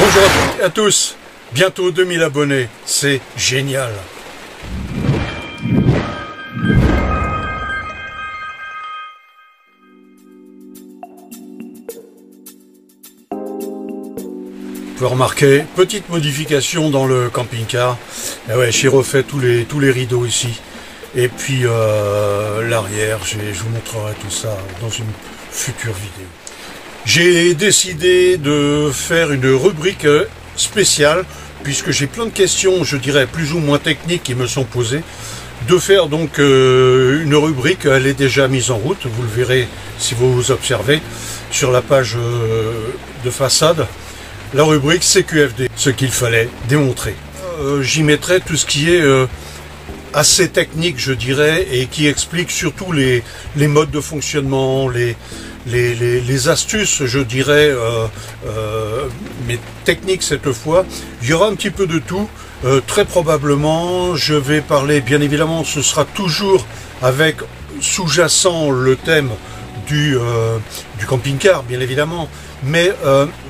Bonjour à toutes et à tous, bientôt 2000 abonnés, c'est génial. Vous pouvez remarquer, petite modification dans le camping-car. Et ouais, j'ai refait tous les rideaux ici. Et puis l'arrière, je vous montrerai tout ça dans une future vidéo. J'ai décidé de faire une rubrique spéciale, puisque j'ai plein de questions, je dirais, plus ou moins techniques qui me sont posées. De faire donc une rubrique, elle est déjà mise en route, vous le verrez si vous observez, sur la page de façade. La rubrique CQFD, ce qu'il fallait démontrer. J'y mettrai tout ce qui est assez technique, je dirais, et qui explique surtout les modes de fonctionnement, les astuces, je dirais, mais techniques cette fois. Il y aura un petit peu de tout. Très probablement, je vais parler, bien évidemment, ce sera toujours avec sous-jacent le thème du camping-car, bien évidemment, mais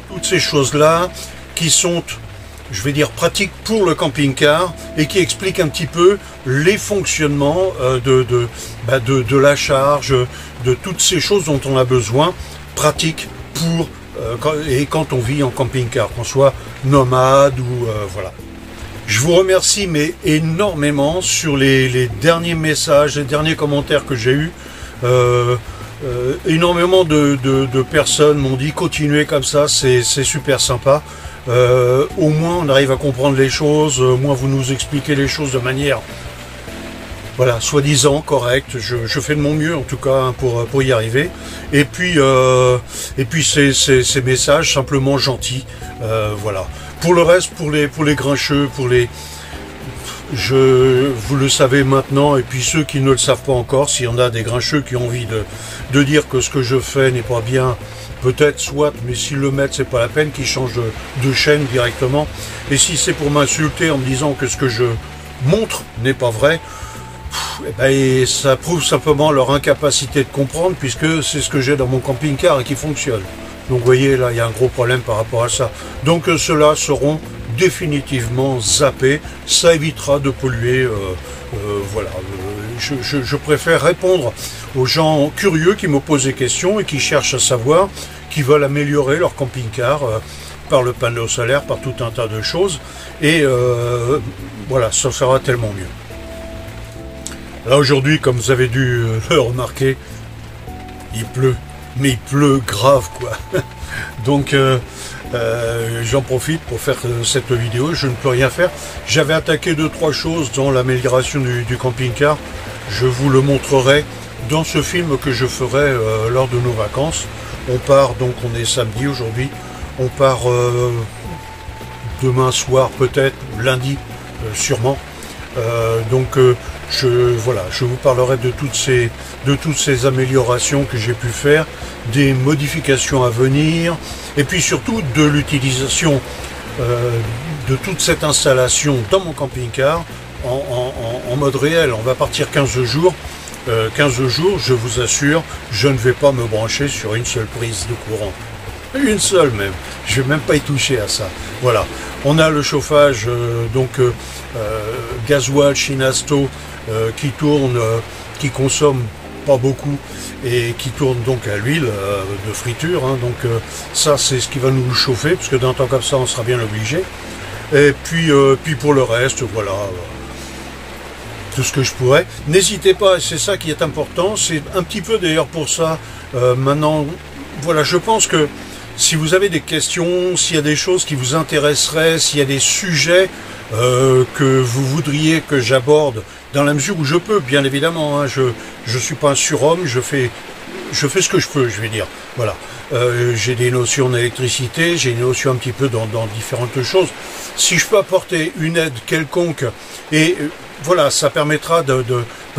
toutes ces choses-là qui sont, je vais dire, pratiques pour le camping-car et qui expliquent un petit peu les fonctionnements de la charge, de toutes ces choses dont on a besoin, pratiques pour quand on vit en camping-car, qu'on soit nomade ou voilà. Je vous remercie mais énormément sur les derniers messages, les derniers commentaires que j'ai eus. Énormément de personnes m'ont dit continuez comme ça, c'est super sympa. Au moins on arrive à comprendre les choses, au moins vous nous expliquez les choses de manière, voilà, soi-disant correcte. Je fais de mon mieux en tout cas pour y arriver. Et puis ces messages simplement gentils, voilà. Pour le reste, pour les grincheux, vous le savez maintenant, et puis ceux qui ne le savent pas encore, s'il y en a des grincheux qui ont envie de dire que ce que je fais n'est pas bien, peut-être, soit, mais s'ils le mettent, c'est pas la peine, qu'ils changent de chaîne directement. Et si c'est pour m'insulter en me disant que ce que je montre n'est pas vrai, eh ben, ça prouve simplement leur incapacité de comprendre, puisque c'est ce que j'ai dans mon camping-car et qui fonctionne. Donc vous voyez, là, il y a un gros problème par rapport à ça. Donc ceux-là seront définitivement zappés, ça évitera de polluer, voilà. Je préfère répondre aux gens curieux qui me posent des questions et qui cherchent à savoir, qui veulent améliorer leur camping-car par le panneau solaire, par tout un tas de choses, et voilà, ça fera tellement mieux. Là aujourd'hui, comme vous avez dû le remarquer, il pleut, mais il pleut grave quoi. Donc j'en profite pour faire cette vidéo, je ne peux rien faire. J'avais attaqué 2-3 choses dans l'amélioration du camping-car. Je vous le montrerai dans ce film que je ferai lors de nos vacances. On part, donc on est samedi aujourd'hui, on part demain soir peut-être, lundi sûrement. Donc voilà, je vous parlerai de toutes ces améliorations que j'ai pu faire, des modifications à venir, et puis surtout de l'utilisation de toute cette installation dans mon camping-car en mode réel. On va partir 15 jours. 15 jours, je vous assure, je ne vais pas me brancher sur une seule prise de courant. Une seule même. Je ne vais même pas y toucher à ça. Voilà. On a le chauffage, gasoil Shinasto qui tourne, qui consomme pas beaucoup et qui tourne donc à l'huile de friture. Hein, donc ça, c'est ce qui va nous chauffer, parce que d'un temps comme ça, on sera bien obligé. Et puis pour le reste, voilà. Tout ce que je pourrais. N'hésitez pas, et c'est ça qui est important, c'est un petit peu d'ailleurs pour ça, maintenant, voilà, je pense que si vous avez des questions, s'il y a des choses qui vous intéresseraient, s'il y a des sujets que vous voudriez que j'aborde, dans la mesure où je peux, bien évidemment, hein, je suis pas un surhomme, je fais ce que je peux, je vais dire, voilà. J'ai des notions d'électricité, j'ai des notions un petit peu dans différentes choses. Si je peux apporter une aide quelconque, et voilà, ça permettra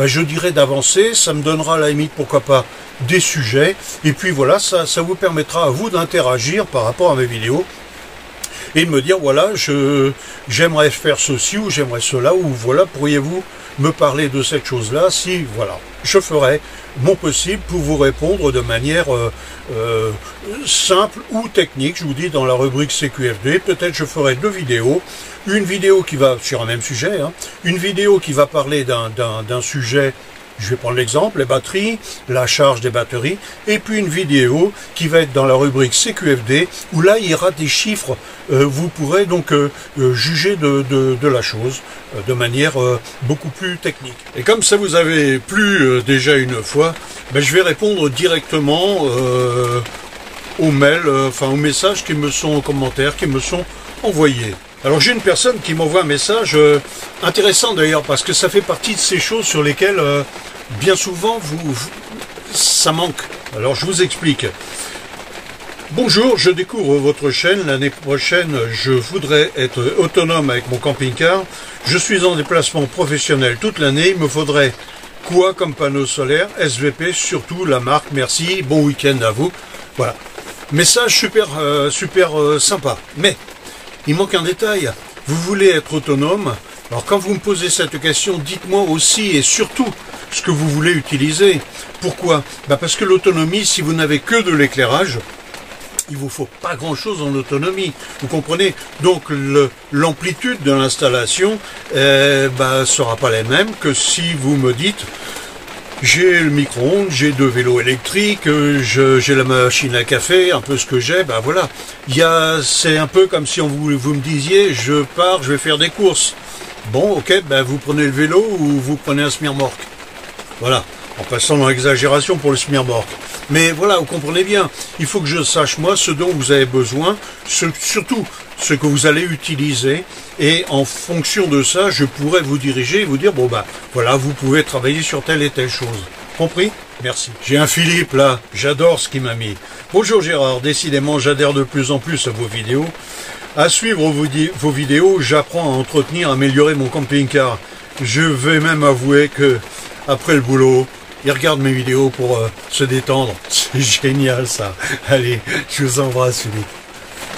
je dirais d'avancer, ça me donnera à la limite, pourquoi pas, des sujets, et puis voilà, ça vous permettra à vous d'interagir par rapport à mes vidéos, et de me dire, voilà, j'aimerais faire ceci, ou j'aimerais cela, ou voilà, pourriez-vous me parler de cette chose-là, si voilà, je ferai mon possible pour vous répondre de manière simple ou technique. Je vous dis dans la rubrique CQFD, peut-être je ferai 2 vidéos. Une vidéo qui va sur un même sujet, hein, une vidéo qui va parler d'un sujet. Je vais prendre l'exemple, les batteries, la charge des batteries, et puis une vidéo qui va être dans la rubrique CQFD, où là il y aura des chiffres, vous pourrez donc juger de la chose de manière beaucoup plus technique. Et comme ça vous avez plu déjà une fois, ben, je vais répondre directement aux mails, enfin aux messages qui me sont, aux commentaires qui me sont envoyés. Alors j'ai une personne qui m'envoie un message intéressant d'ailleurs, parce que ça fait partie de ces choses sur lesquelles bien souvent ça manque. Alors je vous explique. Bonjour, je découvre votre chaîne. L'année prochaine, je voudrais être autonome avec mon camping-car. Je suis en déplacement professionnel toute l'année. Il me faudrait quoi comme panneau solaire? SVP, surtout la marque. Merci, bon week-end à vous. Voilà. Message super sympa. Mais il manque un détail. Vous voulez être autonome? Alors quand vous me posez cette question, dites-moi aussi et surtout ce que vous voulez utiliser. Pourquoi? Parce que l'autonomie, si vous n'avez que de l'éclairage, il vous faut pas grand-chose en autonomie. Vous comprenez? Donc l'amplitude de l'installation sera pas la même que si vous me dites j'ai le micro-ondes, j'ai 2 vélos électriques, j'ai la machine à café, un peu ce que j'ai, ben voilà. C'est un peu comme si vous me disiez, je pars, je vais faire des courses. Bon, ok, ben vous prenez le vélo ou vous prenez un smirmorque. Voilà, en passant dans l'exagération pour le smirmorque. Mais voilà, vous comprenez bien, il faut que je sache moi ce dont vous avez besoin, surtout ce que vous allez utiliser, et en fonction de ça, je pourrais vous diriger et vous dire, bon ben voilà, vous pouvez travailler sur telle et telle chose. Compris? Merci. J'ai un Philippe là, j'adore ce qu'il m'a mis. Bonjour Gérard, décidément j'adhère de plus en plus à vos vidéos. À suivre vos vidéos, j'apprends à entretenir, à améliorer mon camping-car. Je vais même avouer que, après le boulot, il regarde mes vidéos pour se détendre. C'est génial ça. Allez, je vous embrasse Philippe.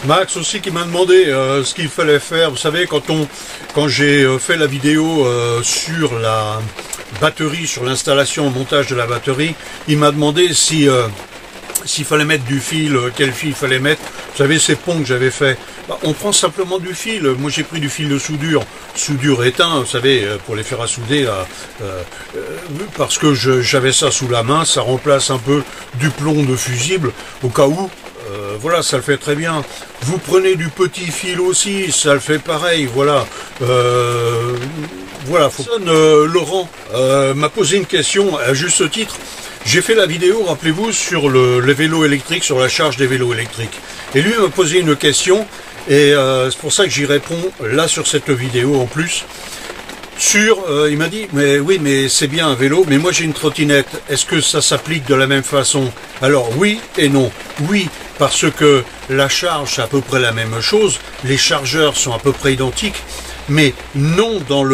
Max aussi qui m'a demandé ce qu'il fallait faire. Vous savez, quand j'ai fait la vidéo sur la batterie, sur l'installation, le montage de la batterie, il m'a demandé s'il fallait mettre du fil, quel fil il fallait mettre. Vous savez, ces ponts que j'avais fait, on prend simplement du fil. Moi, j'ai pris du fil de soudure éteint, vous savez, pour les faire à souder, parce que j'avais ça sous la main. Ça remplace un peu du plomb de fusible, au cas où. Voilà, ça le fait très bien. Vous prenez du petit fil aussi, ça le fait pareil, voilà. Voilà, Laurent m'a posé une question à juste titre. J'ai fait la vidéo, rappelez-vous, sur les vélos électriques, sur la charge des vélos électriques. Et lui m'a posé une question, et c'est pour ça que j'y réponds là sur cette vidéo en plus. Il m'a dit, mais oui, mais c'est bien un vélo, mais moi j'ai une trottinette. Est-ce que ça s'applique de la même façon? Alors oui et non. Oui, parce que la charge c'est à peu près la même chose, les chargeurs sont à peu près identiques, mais non dans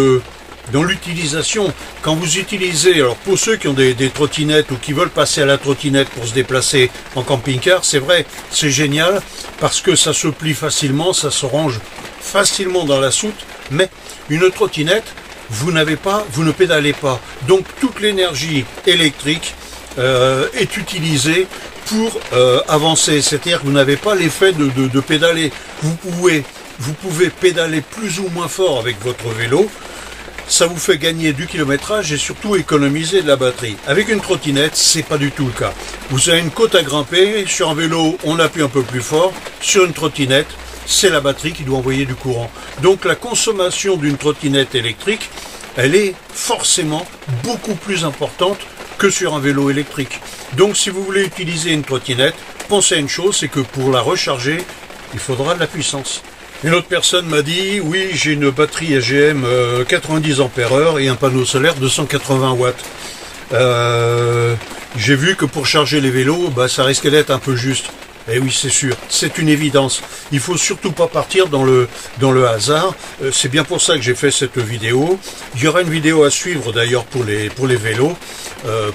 l'utilisation. Quand vous utilisez, alors pour ceux qui ont des trottinettes ou qui veulent passer à la trottinette pour se déplacer en camping-car, c'est vrai, c'est génial, parce que ça se plie facilement, ça se range facilement dans la soute, mais une trottinette, vous ne pédalez pas. Donc toute l'énergie électrique est utilisée pour avancer. C'est-à-dire que vous n'avez pas l'effet de pédaler. Vous pouvez pédaler plus ou moins fort avec votre vélo. Ça vous fait gagner du kilométrage et surtout économiser de la batterie. Avec une trottinette, c'est pas du tout le cas. Vous avez une côte à grimper. Sur un vélo, on appuie un peu plus fort. Sur une trottinette, c'est la batterie qui doit envoyer du courant. Donc la consommation d'une trottinette électrique, elle est forcément beaucoup plus importante que sur un vélo électrique. Donc si vous voulez utiliser une trottinette, pensez à une chose, c'est que pour la recharger, il faudra de la puissance. Une autre personne m'a dit, oui, j'ai une batterie AGM 90 ampères et un panneau solaire de 180 watts. J'ai vu que pour charger les vélos, ça risquait d'être un peu juste. Eh oui, c'est sûr, c'est une évidence. Il faut surtout pas partir dans le hasard. C'est bien pour ça que j'ai fait cette vidéo. Il y aura une vidéo à suivre d'ailleurs pour les vélos,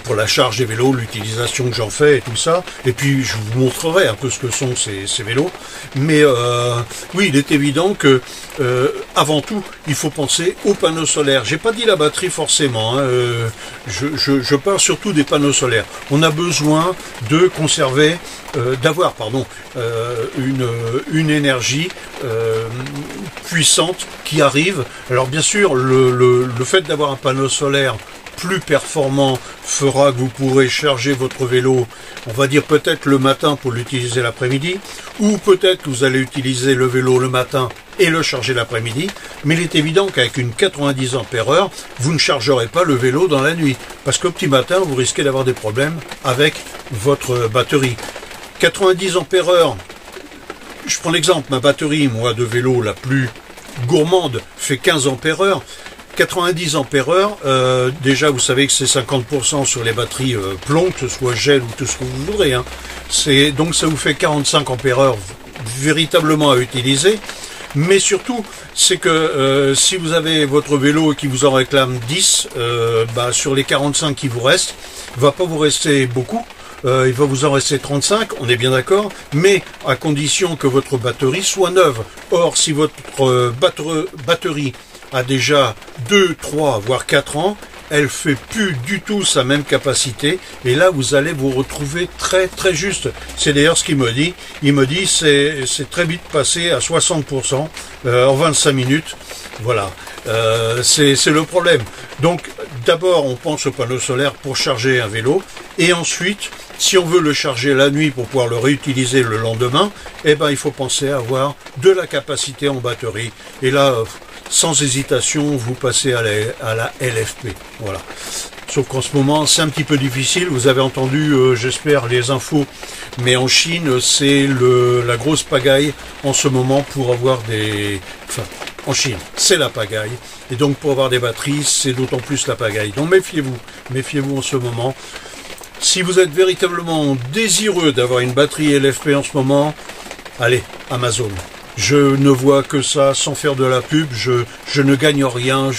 pour la charge des vélos, l'utilisation que j'en fais et tout ça. Et puis je vous montrerai un peu ce que sont ces vélos. Mais oui, il est évident que avant tout, il faut penser aux panneaux solaires. J'ai pas dit la batterie forcément. Hein. Je parle surtout des panneaux solaires. On a besoin de conserver, d'avoir une énergie puissante qui arrive. Alors bien sûr, le fait d'avoir un panneau solaire plus performant fera que vous pourrez charger votre vélo, on va dire peut-être le matin pour l'utiliser l'après-midi, ou peut-être que vous allez utiliser le vélo le matin et le charger l'après-midi, mais il est évident qu'avec une 90 ampères-heure, vous ne chargerez pas le vélo dans la nuit, parce qu'au petit matin, vous risquez d'avoir des problèmes avec votre batterie. 90 ampères-heure, je prends l'exemple, ma batterie, moi, de vélo la plus gourmande, fait 15 ampères-heure. 90 ampères-heure, déjà vous savez que c'est 50% sur les batteries plomb, que ce soit gel ou tout ce que vous voudrez. Hein. Donc ça vous fait 45 ampères-heure véritablement à utiliser. Mais surtout, c'est que si vous avez votre vélo et qui vous en réclame 10, sur les 45 qui vous restent, il ne va pas vous rester beaucoup. Il va vous en rester 35, on est bien d'accord, mais à condition que votre batterie soit neuve. Or, si votre batterie a déjà 2, 3, voire 4 ans, elle fait plus du tout sa même capacité, et là vous allez vous retrouver très très juste. C'est d'ailleurs ce qu'il me dit. Il me dit c'est très vite passé à 60% en 25 minutes. Voilà, c'est le problème. Donc d'abord on pense au panneau solaire pour charger un vélo, et ensuite si on veut le charger la nuit pour pouvoir le réutiliser le lendemain, eh ben il faut penser à avoir de la capacité en batterie. Et là, sans hésitation, vous passez à la LFP. Voilà. Sauf qu'en ce moment, c'est un petit peu difficile. Vous avez entendu, j'espère, les infos. Mais en Chine, c'est la grosse pagaille en ce moment pour avoir des... Enfin, en Chine, c'est la pagaille. Et donc, pour avoir des batteries, c'est d'autant plus la pagaille. Donc, méfiez-vous. Méfiez-vous en ce moment. Si vous êtes véritablement désireux d'avoir une batterie LFP en ce moment, allez, Amazon. Je ne vois que ça, sans faire de la pub, je ne gagne rien,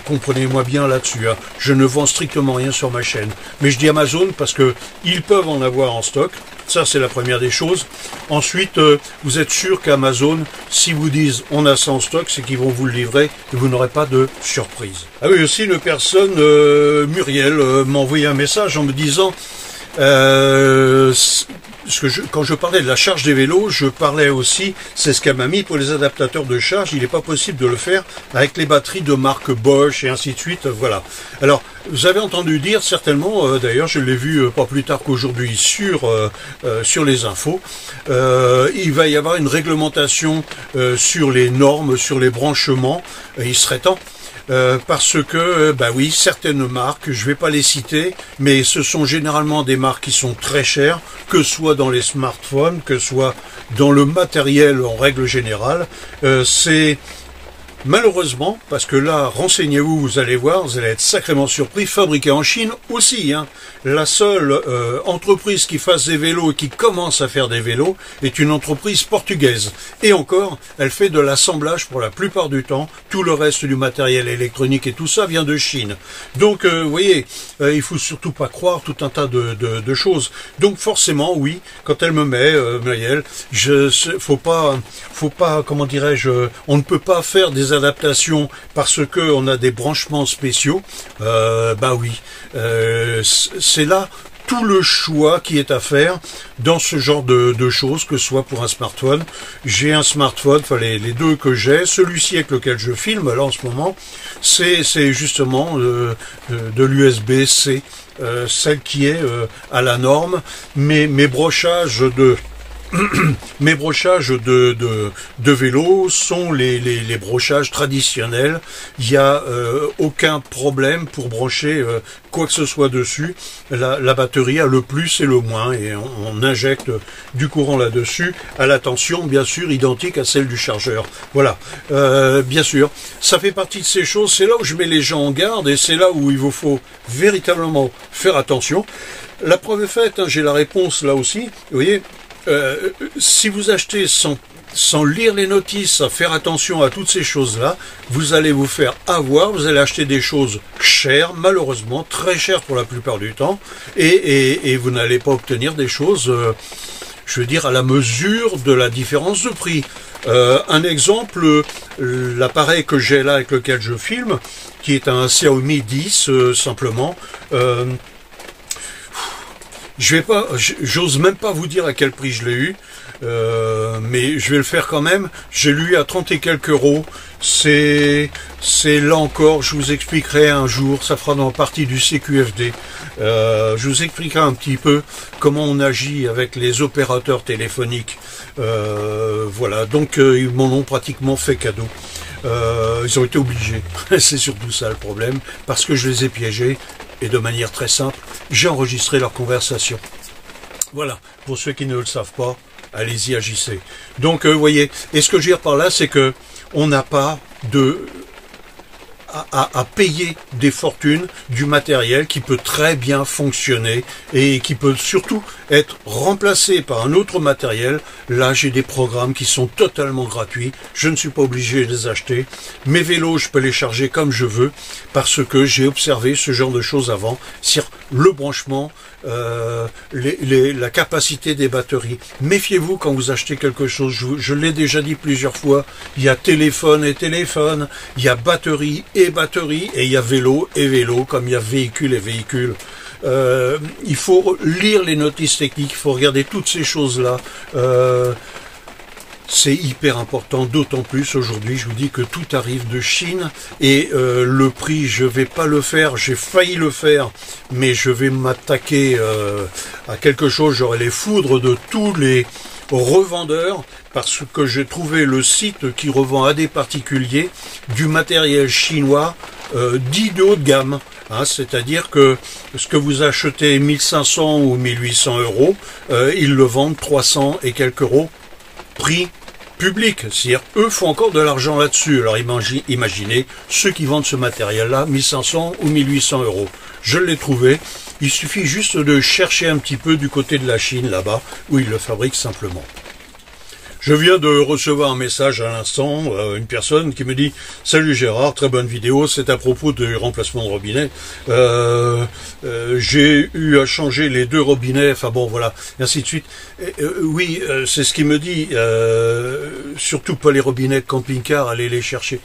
comprenez-moi bien là-dessus, hein. Je ne vends strictement rien sur ma chaîne. Mais je dis Amazon parce que ils peuvent en avoir en stock, ça c'est la première des choses. Ensuite, vous êtes sûr qu'Amazon, si vous disent on a ça en stock, c'est qu'ils vont vous le livrer et vous n'aurez pas de surprise. Ah oui, aussi une personne, Muriel, m'a envoyé un message en me disant... quand je parlais de la charge des vélos, je parlais aussi, c'est ce qu'elle m'a mis pour les adaptateurs de charge, il n'est pas possible de le faire avec les batteries de marque Bosch et ainsi de suite, voilà. Alors, vous avez entendu dire certainement, d'ailleurs je l'ai vu pas plus tard qu'aujourd'hui sur les infos, il va y avoir une réglementation sur les normes, sur les branchements, il serait temps. Parce que, oui, certaines marques, je vais pas les citer, mais ce sont généralement des marques qui sont très chères, que ce soit dans les smartphones, que ce soit dans le matériel en règle générale. C'est malheureusement, parce que là, renseignez-vous, vous allez voir, vous allez être sacrément surpris, fabriqué en Chine aussi. Hein. La seule entreprise qui fasse des vélos et qui commence à faire des vélos est une entreprise portugaise. Et encore, elle fait de l'assemblage pour la plupart du temps. Tout le reste du matériel électronique et tout ça vient de Chine. Donc, vous voyez, il faut surtout pas croire tout un tas de choses. Donc, forcément, oui, quand elle me met, Muriel, faut pas, comment dirais-je, on ne peut pas faire des adaptations parce que on a des branchements spéciaux. Oui, c'est là tout le choix qui est à faire dans ce genre de choses, que ce soit pour un smartphone. J'ai un smartphone, enfin les deux que j'ai, celui-ci avec lequel je filme là en ce moment, c'est justement de l'USB-C, celle qui est à la norme. Mes brochages mes brochages de vélo sont les brochages traditionnels. Il n'y a aucun problème pour brancher quoi que ce soit dessus. La batterie a le plus et le moins et on injecte du courant là-dessus à la tension bien sûr identique à celle du chargeur. Voilà, bien sûr, ça fait partie de ces choses, c'est là où je mets les gens en garde et c'est là où il vous faut véritablement faire attention. La preuve est faite, hein, j'ai la réponse là aussi, vous voyez. Si vous achetez sans lire les notices, à faire attention à toutes ces choses-là, vous allez vous faire avoir, vous allez acheter des choses chères, malheureusement, très chères pour la plupart du temps, et vous n'allez pas obtenir des choses, je veux dire, à la mesure de la différence de prix. Un exemple, l'appareil que j'ai là avec lequel je filme, qui est un Xiaomi 10, simplement, j'ose même pas vous dire à quel prix je l'ai eu, mais je vais le faire quand même. J'ai lu à 30 et quelques euros. C'est là encore, je vous expliquerai un jour, ça fera dans partie du CQFD. Je vous expliquerai un petit peu comment on agit avec les opérateurs téléphoniques. Voilà, donc ils m'en ont pratiquement fait cadeau. Ils ont été obligés. C'est surtout ça le problème, parce que je les ai piégés. Et de manière très simple, j'ai enregistré leur conversation. Voilà, pour ceux qui ne le savent pas, allez-y, agissez. Donc, vous voyez, et ce que je veux dire par là, c'est que on n'a pas à payer des fortunes du matériel qui peut très bien fonctionner et qui peut surtout être remplacé par un autre matériel. Là, j'ai des programmes qui sont totalement gratuits. Je ne suis pas obligé de les acheter. Mes vélos, je peux les charger comme je veux parce que j'ai observé ce genre de choses avant. Sur le branchement, la capacité des batteries. Méfiez-vous quand vous achetez quelque chose. Je l'ai déjà dit plusieurs fois. Il y a téléphone et téléphone. Il y a batterie et batterie. Et il y a vélo et vélo, comme il y a véhicule et véhicule. Il faut lire les notices techniques, il faut regarder toutes ces choses-là. C'est hyper important, d'autant plus aujourd'hui, je vous dis que tout arrive de Chine et le prix, je vais pas le faire, j'ai failli le faire, mais je vais m'attaquer à quelque chose, j'aurai les foudres de tous les revendeurs parce que j'ai trouvé le site qui revend à des particuliers du matériel chinois dit de haut de gamme. Hein, c'est-à-dire que ce que vous achetez 1500 ou 1800 euros, ils le vendent 300 et quelques euros, prix public. C'est-à-dire, eux font encore de l'argent là-dessus. Alors imaginez ceux qui vendent ce matériel-là, 1500 ou 1800 euros. Je l'ai trouvé. Il suffit juste de chercher un petit peu du côté de la Chine, là-bas, où ils le fabriquent simplement. Je viens de recevoir un message à l'instant, une personne qui me dit « Salut Gérard, très bonne vidéo, c'est à propos du remplacement de robinet. J'ai eu à changer les 2 robinets, enfin bon voilà, et ainsi de suite. Oui, c'est ce qu'il me dit, surtout pas les robinets de camping-car, allez les chercher. »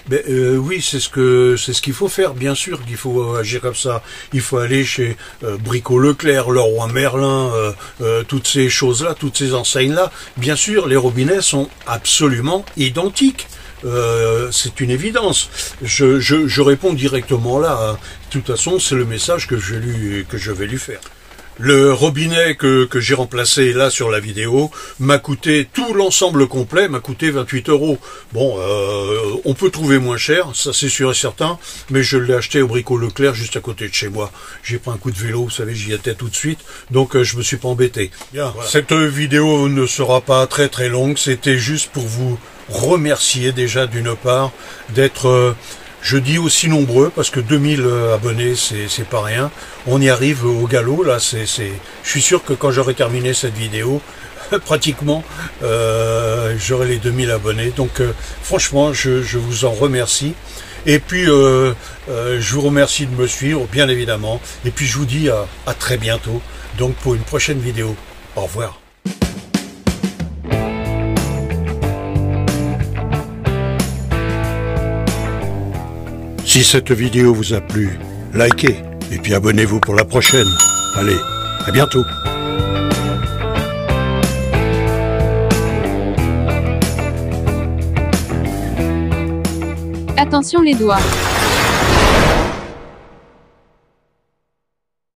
Ben, oui, c'est ce qu'il faut faire, bien sûr qu'il faut agir comme ça. Il faut aller chez Brico Leclerc, Leroy Merlin, toutes ces choses-là, toutes ces enseignes-là. Bien sûr, les robinets sont absolument identiques. C'est une évidence. Je réponds directement là. Hein. De toute façon, c'est le message que je vais lui faire. Le robinet que j'ai remplacé là sur la vidéo m'a coûté, tout l'ensemble complet m'a coûté 28 euros. Bon, on peut trouver moins cher, ça c'est sûr et certain, mais je l'ai acheté au Brico Leclerc juste à côté de chez moi. J'ai pris un coup de vélo, vous savez, j'y étais tout de suite, donc je me suis pas embêté. Bien, voilà. Cette vidéo ne sera pas très très longue, c'était juste pour vous remercier déjà d'une part d'être... je dis aussi nombreux parce que 2000 abonnés c'est pas rien. On y arrive au galop là. Je suis sûr que quand j'aurai terminé cette vidéo, pratiquement j'aurai les 2000 abonnés. Donc franchement, je vous en remercie. Et puis je vous remercie de me suivre, bien évidemment. Et puis je vous dis à très bientôt. Donc pour une prochaine vidéo. Au revoir. Si cette vidéo vous a plu, likez et puis abonnez-vous pour la prochaine. Allez, à bientôt. Attention les doigts.